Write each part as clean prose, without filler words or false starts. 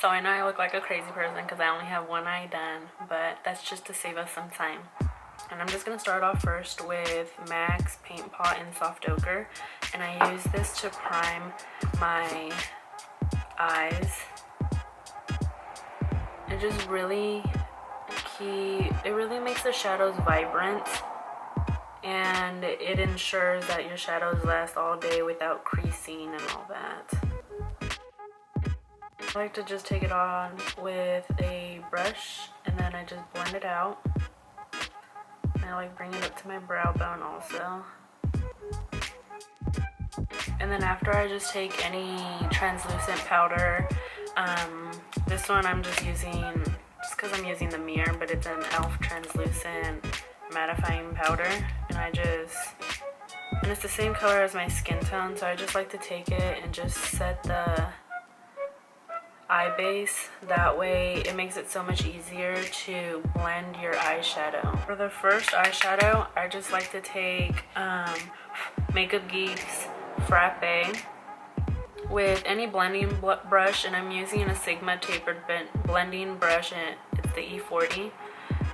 So I know I look like a crazy person because I only have one eye done, but that's just to save us some time. And I'm just going to start off first with MAC's Paint Pot in Soft Ochre. And I use this to prime my eyes. It just really makes the shadows vibrant. And it ensures that your shadows last all day without creasing and all that. I like to just take it on with a brush and then I just blend it out. And I like bring it up to my brow bone also. And then after I just take any translucent powder. This one I'm just using, just because I'm using the mirror, but it's an e.l.f. translucent mattifying powder. And it's the same color as my skin tone, so I just like to take it and just set the eye base. That way it makes it so much easier to blend your eyeshadow. For the first eyeshadow, I just like to take Makeup Geek's Frappe with any blending brush, and I'm using a Sigma tapered blending brush, and it's the E40.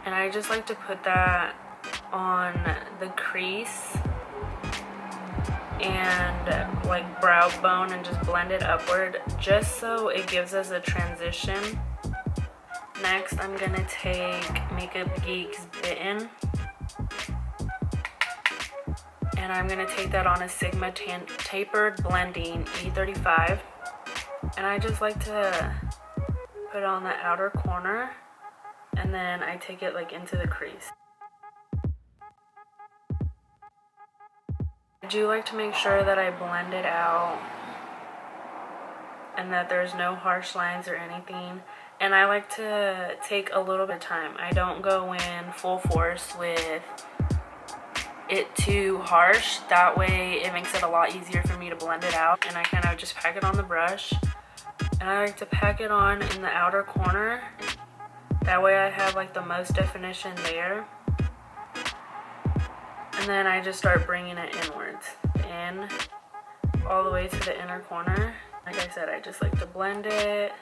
And I just like to put that on the crease and like brow bone and just blend it upward just so it gives us a transition. Next, I'm gonna take Makeup Geek's Bitten, and I'm gonna take that on a Sigma tapered blending E35, and I just like to put it on the outer corner, and then I take it like into the crease. I do like to make sure that I blend it out and that there's no harsh lines or anything. And I like to take a little bit of time. I don't go in full force with it too harsh. That way it makes it a lot easier for me to blend it out. And I kind of just pack it on the brush. And I like to pack it on in the outer corner. That way I have like the most definition there. And then I just start bringing it inwards, in, all the way to the inner corner. Like I said, I just like to blend it.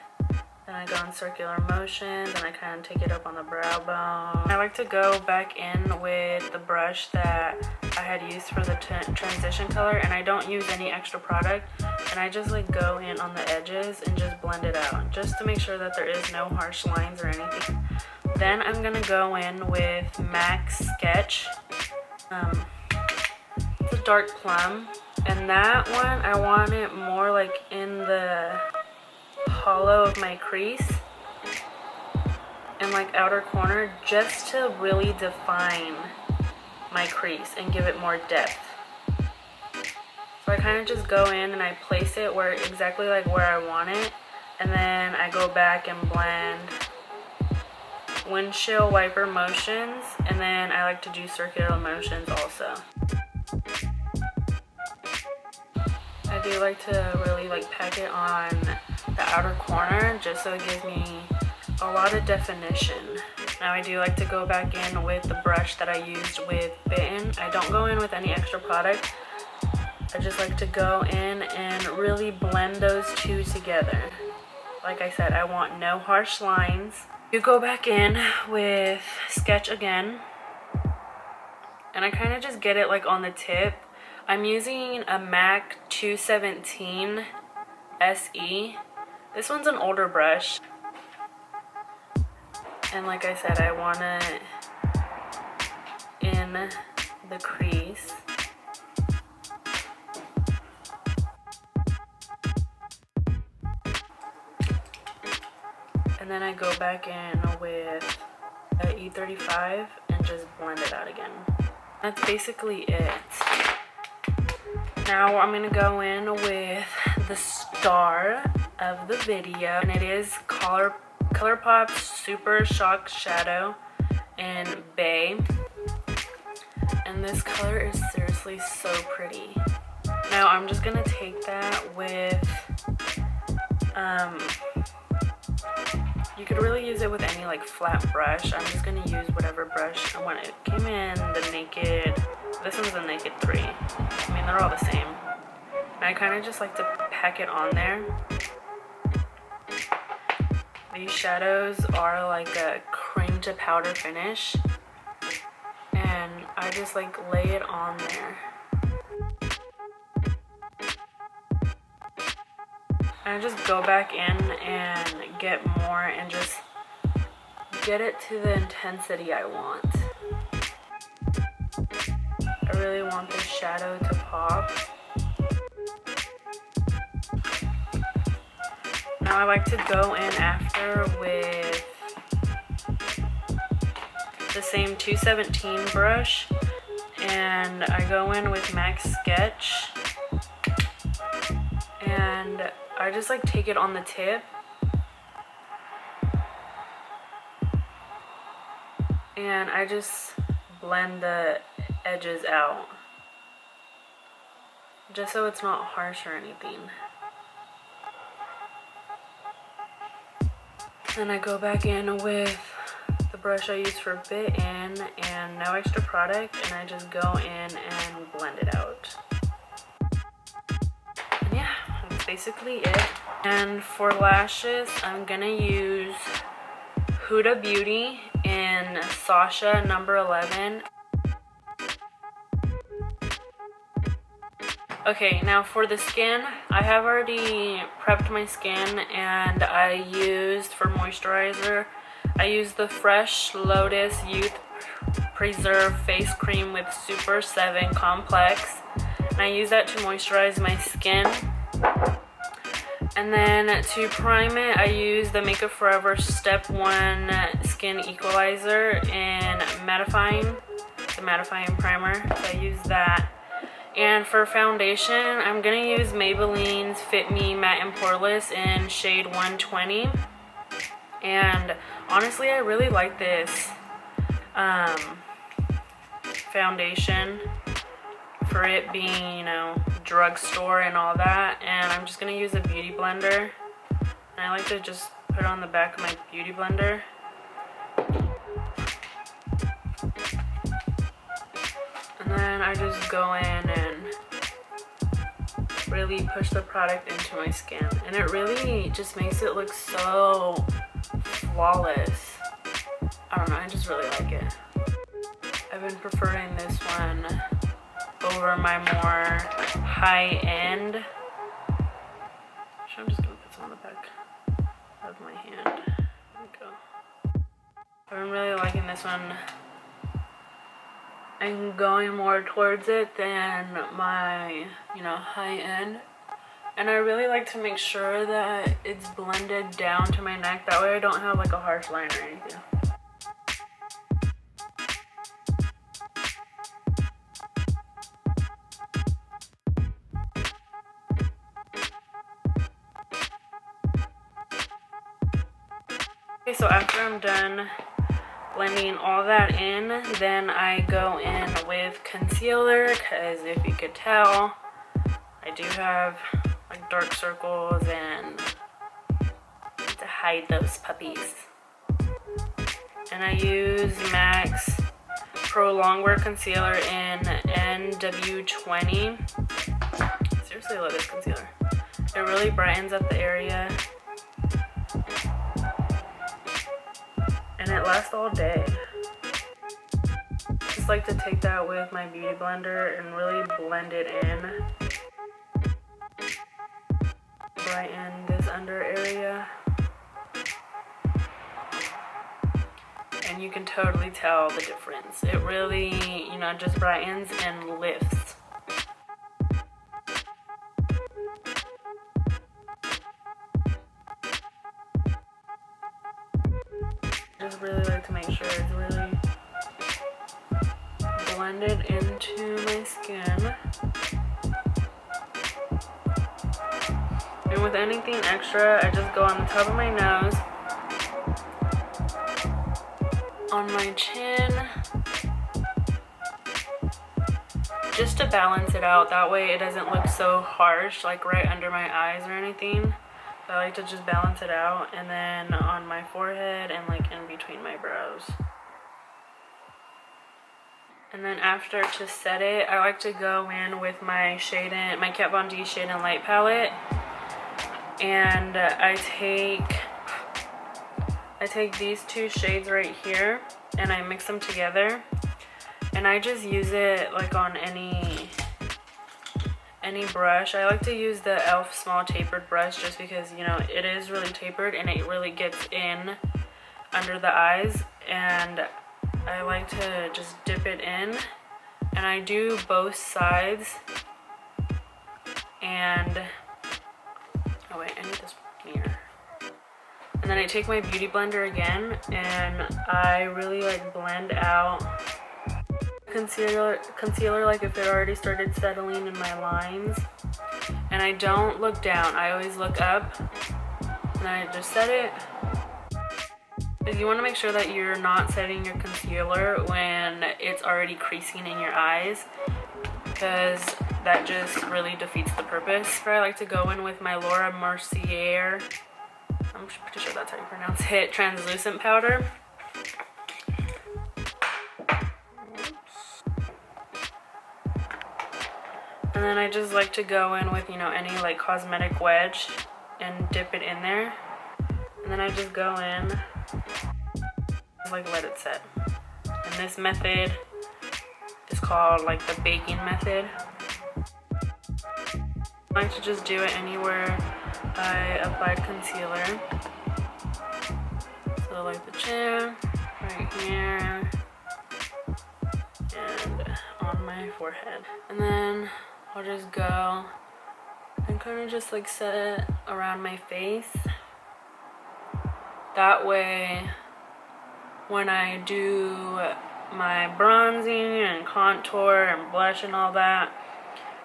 Then I go in circular motions and I kind of take it up on the brow bone. I like to go back in with the brush that I had used for the transition color, and I don't use any extra product. And I just like go in on the edges and just blend it out, just to make sure that there is no harsh lines or anything. Then I'm gonna go in with MAC's Sketch. It's a dark plum, and that one I want it more like in the hollow of my crease and like outer corner, just to really define my crease and give it more depth. So I kind of just go in and I place it where exactly like where I want it, and then I go back and blend windshield wiper motions, and then I like to do circular motions also. I do like to really like pack it on the outer corner just so it gives me a lot of definition. Now I do like to go back in with the brush that I used with Bitten. I don't go in with any extra product. I just like to go in and really blend those two together. Like I said, I want no harsh lines. You go back in with Sketch again, and I kind of just get it like on the tip. I'm using a MAC 217 SE. This one's an older brush, and like I said, I want it in the crease. And then I go back in with a E35 and just blend it out again. That's basically it. Now I'm gonna go in with the star of the video, and it is Colourpop Super Shock Shadow in Bay. And this color is seriously so pretty. Now I'm just gonna take that with you could really use it with any like flat brush. I'm just gonna use whatever brush I want. It came in the Naked, this one's the Naked 3. I mean, they're all the same. And I kind of just like to pack it on there. These shadows are like a cream to powder finish, and I just like lay it on there. I just go back in and get more and just get it to the intensity I want. I really want this shadow to pop. Now I like to go in after with the same 217 brush, and I go in with Max Sketch, and I just like take it on the tip and I just blend the edges out just so it's not harsh or anything. Then I go back in with the brush I use for Bitten and no extra product, and I just go in and blend it out. And yeah, that's basically it. And for lashes, I'm gonna use Huda Beauty in Sasha number 11. Okay, now for the skin, I have already prepped my skin, and I used for moisturizer, I used the Fresh Lotus Youth Preserve Face Cream with Super 7 Complex, and I use that to moisturize my skin. And then to prime it, I use the Makeup Forever Step 1 Skin Equalizer in Mattifying, the Mattifying Primer, so I use that. And for foundation, I'm gonna use Maybelline's Fit Me Matte and Poreless in shade 120. And honestly, I really like this foundation for it being, you know, drugstore and all that. And I'm just gonna use a beauty blender. And I like to just put it on the back of my beauty blender. And then I just go in and really push the product into my skin. And it really just makes it look so flawless. I don't know, I just really like it. I've been preferring this one over my more high-end. So I'm just gonna put some on the back of my hand. There we go. I've been really liking this one. I'm going more towards it than my, you know, high-end. And I really like to make sure that it's blended down to my neck. That way I don't have like a harsh line or anything. Okay, so after I'm done blending all that in, then I go in with concealer, because if you could tell, I do have like dark circles and to hide those puppies. And I use MAC's Pro Longwear Concealer in NW20. Seriously, I love this concealer. It really brightens up the area. And it lasts all day. Just like to take that with my beauty blender and really blend it in. Brighten this under area. And you can totally tell the difference. It really, you know, just brightens and lifts. Just really like to make sure it's really blended into my skin. And with anything extra, I just go on the top of my nose, on my chin, just to balance it out. That way it doesn't look so harsh, like right under my eyes or anything. So I like to just balance it out, and then on my forehead and like in between my brows. And then after, to set it, I like to go in with my my Kat Von D Shade and Light palette, and I take I take these two shades right here and I mix them together, and I just use it like on any brush. I like to use the e.l.f. small tapered brush just because, you know, it is really tapered and it really gets in under the eyes, and I like to just dip it in, and I do both sides. And oh wait, I need this mirror. And then I take my beauty blender again and I really like blend out concealer like if it already started settling in my lines. And I don't look down, I always look up, and I just set it. You want to make sure that you're not setting your concealer when it's already creasing in your eyes, because that just really defeats the purpose. I like to go in with my Mercier, I'm pretty sure that's how you pronounce it, translucent powder. And then I just like to go in with, you know, any like cosmetic wedge and dip it in there. And then I just go in, just like let it set. And this method is called like the baking method. I like to just do it anywhere I applied concealer. So like the chin, right here, and on my forehead. And then I'll just go and kind of just like set it around my face. That way, when I do my bronzing and contour and blush and all that,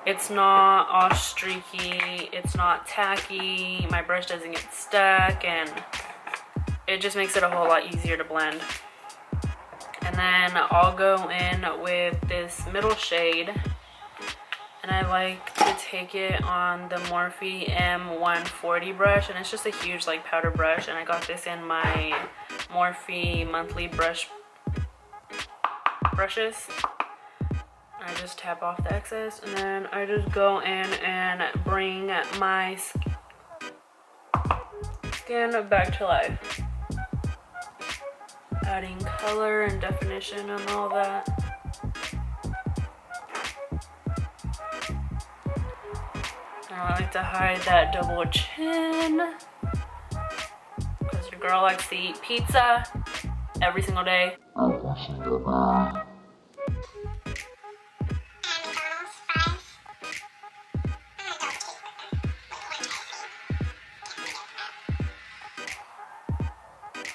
it's not all streaky, it's not tacky, my brush doesn't get stuck, and it just makes it a whole lot easier to blend. And then I'll go in with this middle shade, and I like to take it on the Morphe M140 brush, and it's just a huge like powder brush, and I got this in my Morphe monthly brushes. I just tap off the excess, and then I just go in and bring my skin back to life, adding color and definition and all that. I like to hide that double chin because your girl likes to eat pizza every single day.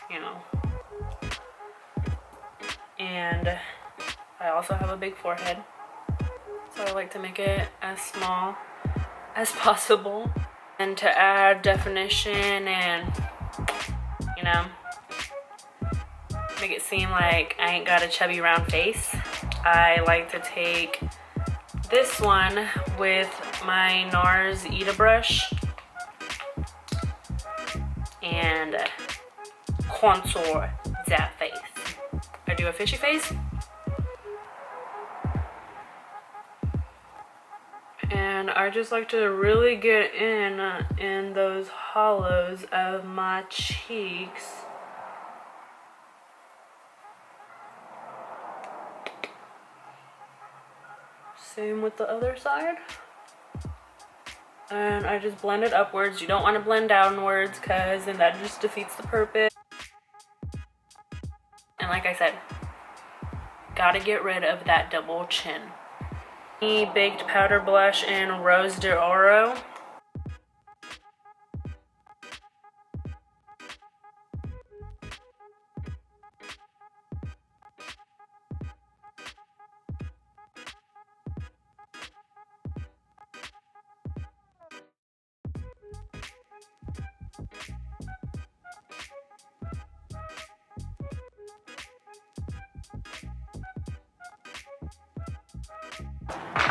You know. And I also have a big forehead, so I like to make it as small as possible, and to add definition and, you know, make it seem like I ain't got a chubby round face, I like to take this one with my NARS Ita brush and contour that face. I do a fishy face, and I just like to really get in those hollows of my cheeks. Same with the other side. And I just blend it upwards. You don't want to blend downwards because then that just defeats the purpose. And like I said, gotta get rid of that double chin. Baked powder blush in Rose d'Oro.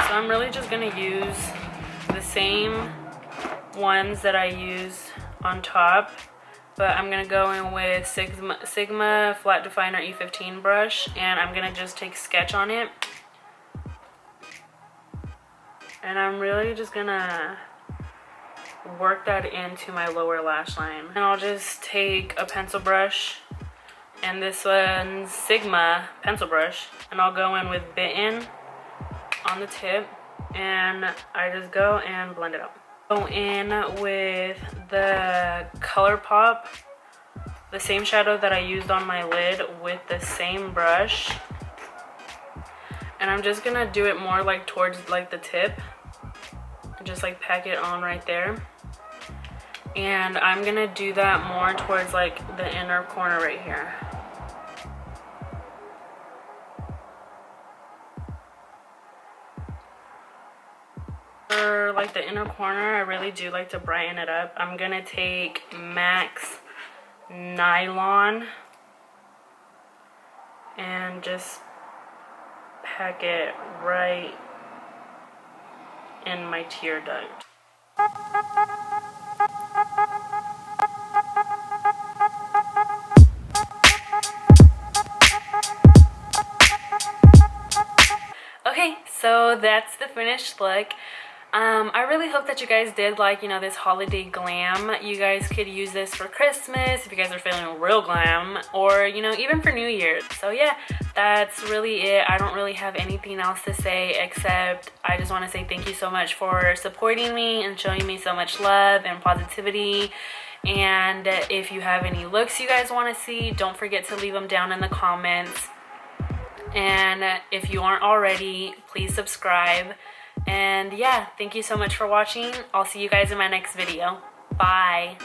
So I'm really just gonna use the same ones that I used on top, but I'm gonna go in with Sigma Flat Definer E15 brush, and I'm gonna just take sketch on it. And I'm really just gonna work that into my lower lash line. And I'll just take a pencil brush, and this one's Sigma pencil brush, and I'll go in with Bitten on the tip, and I just go and blend it out. Go in with the Colourpop, the same shadow that I used on my lid, with the same brush, and I'm just gonna do it more like towards like the tip, just like pack it on right there. And I'm gonna do that more towards like the inner corner right here. For like the inner corner, I really do like to brighten it up. I'm gonna take Max Nylon and just pack it right in my tear duct. Okay, so that's the finished look. I really hope that you guys did like, you know, this holiday glam. You guys could use this for Christmas if you guys are feeling real glam, or, you know, even for New Year's. So yeah, that's really it. I don't really have anything else to say, except I just want to say thank you so much for supporting me and showing me so much love and positivity. And if you have any looks you guys want to see, don't forget to leave them down in the comments. And if you aren't already, please subscribe. And yeah, thank you so much for watching. I'll see you guys in my next video. Bye.